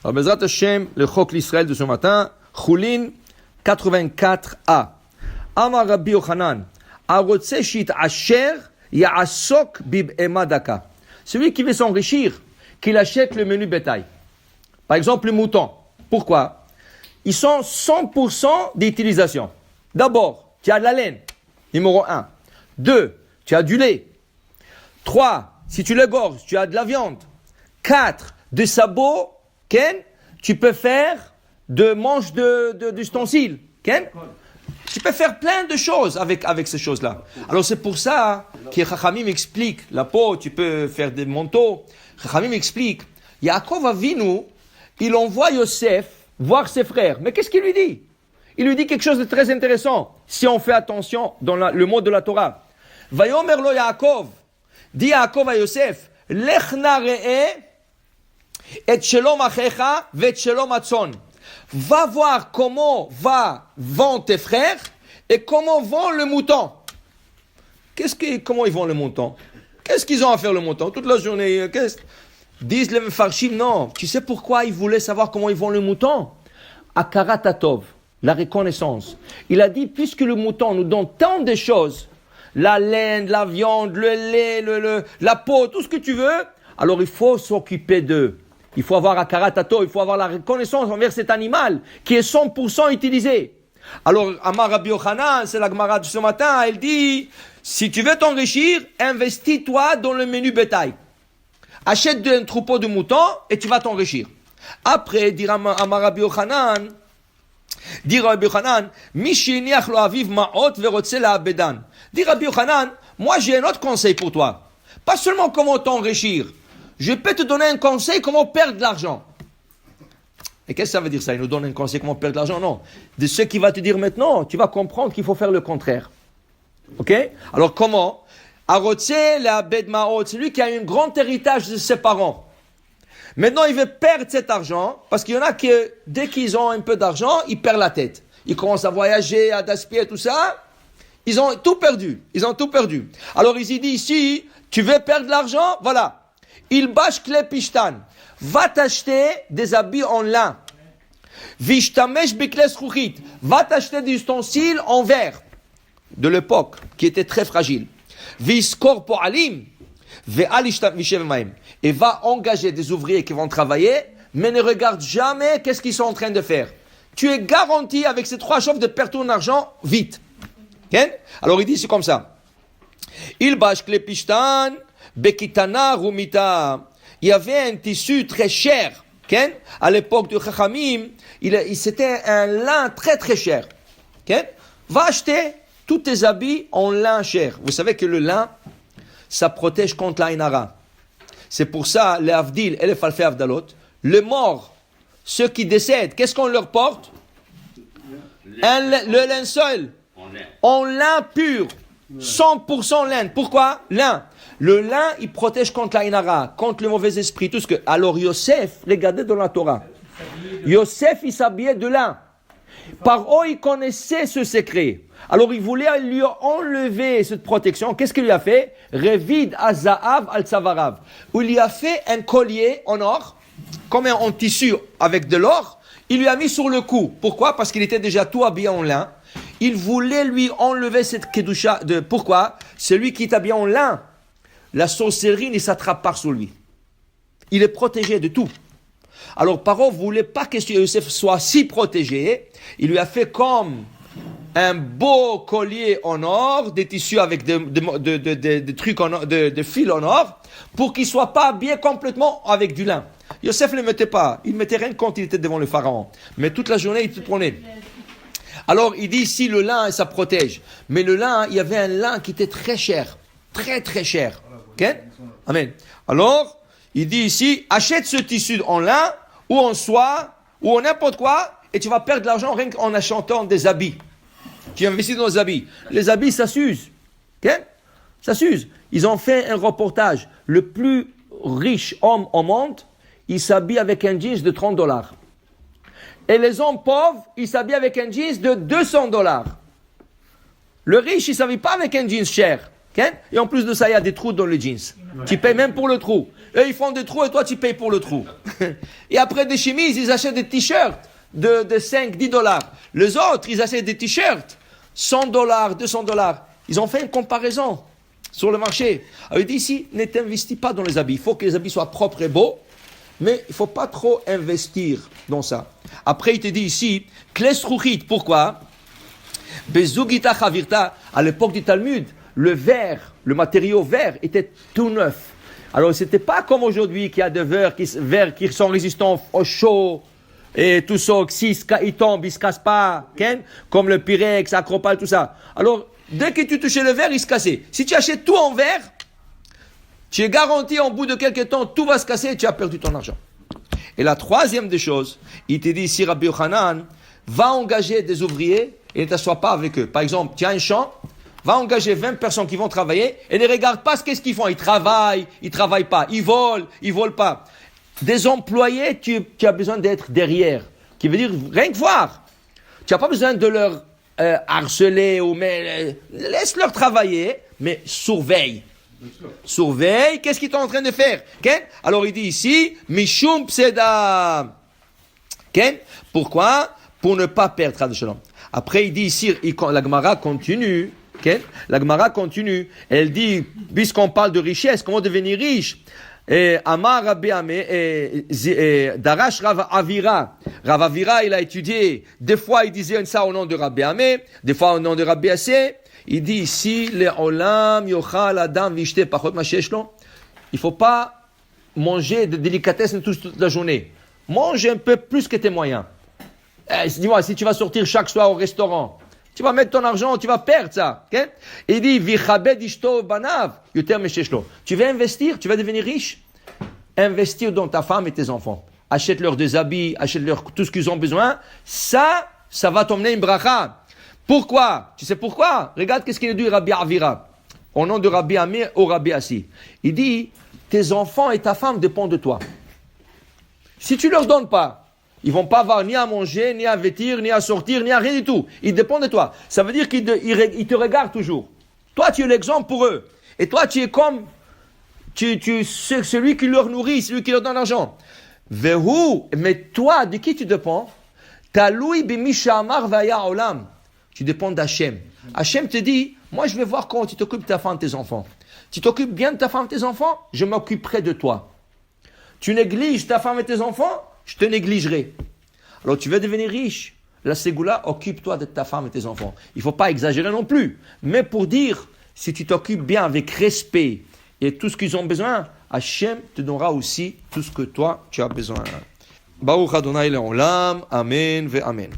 Alors, Bezrat Hashem, le Chok l'Israël de ce matin, Choulin 84a. Amar Rabbi Yochanan, Arotse shit asher ya'asok bib emadaka. Celui qui veut s'enrichir, qu'il achète le menu bétail. Par exemple, le mouton. Pourquoi? Ils sont 100% d'utilisation. D'abord, tu as de la laine, numéro 1. 2, tu as du lait. 3, si tu l'égorges, tu as de la viande. 4, de sabots, Ken, tu peux faire de manches d'ustensiles. Ken, tu peux faire plein de choses avec ces choses-là. Alors c'est pour ça que Chachamim explique, la peau, tu peux faire des manteaux. Chachamim explique, Yaakov Avinu, il envoie Yosef voir ses frères. Mais qu'est-ce qu'il lui dit? Il lui dit quelque chose de très intéressant, si on fait attention dans le mot de la Torah. Vayomer lo Yaakov, dit Yaakov à Yosef, Lech na re'eh et shelom achecha ve'et shelom atzon. Va voir comment vont tes frères et comment vont le mouton. Comment ils vont le mouton? Qu'est-ce qu'ils ont à faire le mouton? Toute la journée, disent les Mefarshim, non. Tu sais pourquoi ils voulaient savoir comment ils vont le mouton? Akarat Atov, la reconnaissance. Il a dit, puisque le mouton nous donne tant de choses, la laine, la viande, le lait, la peau, tout ce que tu veux, alors il faut s'occuper d'eux. Il faut avoir Akarat Atov, il faut avoir la reconnaissance envers cet animal qui est 100% utilisé. Alors, Amar Rabbi Yochanan, c'est la Gemara de ce matin, elle dit, si tu veux t'enrichir, investis-toi dans le menu bétail. Achète un troupeau de moutons et tu vas t'enrichir. Après, dire Amar Rabbi Yochanan, Mishiniach lo aviv ma'ot verotze la'abedan. Dit Rabbi Yochanan, moi j'ai un autre conseil pour toi. Pas seulement comment t'enrichir. Je peux te donner un conseil comment perdre de l'argent. Et qu'est-ce que ça veut dire ça? Il nous donne un conseil comment perdre de l'argent? Non. De ce qu'il va te dire maintenant, tu vas comprendre qu'il faut faire le contraire. Ok? Alors comment? Arotse le'abed ma'ot, c'est lui qui a un grand héritage de ses parents. Maintenant, il veut perdre cet argent, parce qu'il y en a qui, dès qu'ils ont un peu d'argent, ils perdent la tête. Ils commencent à voyager, à gaspiller, tout ça. Ils ont tout perdu. Alors, il dit ici, tu veux perdre de l'argent? Voilà. Il bâche klepishtan. Va t'acheter des habits en lin. Vishtamesh bikles chouchit. Va t'acheter des ustensiles en verre de l'époque, qui était très fragile. Viskor po'alim. Et va engager des ouvriers qui vont travailler, mais ne regarde jamais qu'est-ce qu'ils sont en train de faire. Tu es garanti avec ces 3 choses de perdre ton argent vite. Okay? Alors il dit c'est comme ça. Il bâche klepishtan, bekitana rumita. Il y avait un tissu très cher. Okay? À l'époque de Chachamim, c'était un lin très très cher. Okay? Va acheter tous tes habits en lin cher. Vous savez que le lin, ça protège contre la inara. C'est pour ça, les avdil et les falfé avdalot, les morts, ceux qui décèdent, qu'est-ce qu'on leur porte? Le linceul. En lin pur. 100% lin. Pourquoi? Lin. Le lin, il protège contre la inara, contre le mauvais esprit, tout ce que... Alors Yosef, regardez dans la Torah. Yosef, il s'habillait de lin. Par eux, il connaissait ce secret. Alors, il voulait lui enlever cette protection. Qu'est-ce qu'il lui a fait? Revid azaav al tzavarav. Où il lui a fait un collier en or, comme en tissu avec de l'or. Il lui a mis sur le cou. Pourquoi? Parce qu'il était déjà tout habillé en lin. Il voulait lui enlever cette kedusha. Pourquoi? Celui qui est habillé en lin, la sorcellerie ne s'attrape pas sur lui. Il est protégé de tout. Alors, Paro ne voulait pas que Yosef soit si protégé. Il lui a fait comme un beau collier en or, des tissus avec des trucs en or, de fils en or, pour qu'il ne soit pas habillé complètement avec du lin. Yosef ne le mettait pas. Il ne mettait rien quand il était devant le pharaon. Mais toute la journée, il te prenait. Alors, il dit ici, le lin, ça protège. Mais le lin, il y avait un lin qui était très cher. Très, très cher. Ok? Amen. Alors, il dit ici, achète ce tissu en lin, ou en soie, ou en n'importe quoi, et tu vas perdre de l'argent rien qu'en achetant des habits. Tu investis dans les habits. Les habits, ça s'use. Okay? Ça s'use. Ils ont fait un reportage. Le plus riche homme au monde, il s'habille avec un jeans de $30. Et les hommes pauvres, ils s'habillent avec un jeans de $200. Le riche, il ne s'habille pas avec un jeans cher. Et en plus de ça, il y a des trous dans les jeans. Tu payes même pour le trou. Eux, ils font des trous et toi, tu payes pour le trou. Et après des chemises, ils achètent des t-shirts de 5, 10 dollars. Les autres, ils achètent des t-shirts 100 dollars, 200 dollars. Ils ont fait une comparaison sur le marché. Alors, il dit ici, ne t'investis pas dans les habits. Il faut que les habits soient propres et beaux, mais il ne faut pas trop investir dans ça. Après, il te dit ici, Kles Ruchit, pourquoi? Bezugita Chavirta, à l'époque du Talmud, le verre, le matériau verre était tout neuf. Alors, ce n'était pas comme aujourd'hui qu'il y a des verres qui sont résistants au chaud et tout ça, s'ils tombent, ils ne se cassent pas, comme le Pyrex, Acropal, tout ça. Alors, dès que tu touchais le verre, il se cassait. Si tu achètes tout en verre, tu es garanti, en bout de quelques temps, tout va se casser et tu as perdu ton argent. Et la troisième des choses, il te dit ici, Rabbi Yochanan, va engager des ouvriers et ne t'assois pas avec eux. Par exemple, tu as un champ, va engager 20 personnes qui vont travailler et ne regarde pas qu'est-ce qu'ils font. Ils travaillent pas, ils volent pas. Des employés, tu as besoin d'être derrière. Qui veut dire rien que voir. Tu n'as pas besoin de leur harceler laisse-leur travailler, mais surveille. Surveille, qu'est-ce qu'ils sont en train de faire? Alors il dit ici, Mishum Pseda. Pourquoi? Pour ne pas perdre Chas v'Shalom. Après il dit ici, la Gemara continue. La Gemara continue. Elle dit, puisqu'on parle de richesse, comment devenir riche? Amar Rabbi Amé, Darash Rav Avira. Rav Avira, il a étudié. Des fois, il disait ça au nom de Rabbi Amé, des fois au nom de Rabbi Assé. Il dit ici, le olam yochal adam vishte pachot masheshlo. Il faut pas manger de délicatesse toute la journée. Mange un peu plus que tes moyens. Dis-moi, si tu vas sortir chaque soir au restaurant, tu vas mettre ton argent, tu vas perdre ça. Il dit, vichabed ishto banav yoter mesheshlo. Tu veux investir, tu vas devenir riche. Investir dans ta femme et tes enfants. Achète-leur des habits, achète-leur tout ce qu'ils ont besoin. Ça va t'emmener une bracha. Pourquoi? Tu sais pourquoi? Regarde qu'est-ce qu'il dit Rabbi Avira. Au nom de Rabbi Amir ou Rabbi Assi. Il dit, tes enfants et ta femme dépendent de toi. Si tu leur donnes pas, ils vont pas avoir ni à manger, ni à vêtir, ni à sortir, ni à rien du tout. Ils dépendent de toi. Ça veut dire qu'ils te regardent toujours. Toi, tu es l'exemple pour eux. Et toi, tu es comme, tu c'est celui qui leur nourrit, celui qui leur donne l'argent. Vehu, mais toi, de qui tu dépends? Taloui bimisha amar vaya olam. Tu dépends d'Hachem. Hachem te dit, moi je vais voir comment tu t'occupes de ta femme et tes enfants. Tu t'occupes bien de ta femme et tes enfants, je m'occuperai de toi. Tu négliges ta femme et tes enfants, je te négligerai. Alors tu veux devenir riche. La ségoula, occupe-toi de ta femme et tes enfants. Il ne faut pas exagérer non plus. Mais pour dire, si tu t'occupes bien avec respect et tout ce qu'ils ont besoin, Hachem te donnera aussi tout ce que toi tu as besoin. Baruch Adonai le'olam, Amen ve Amen.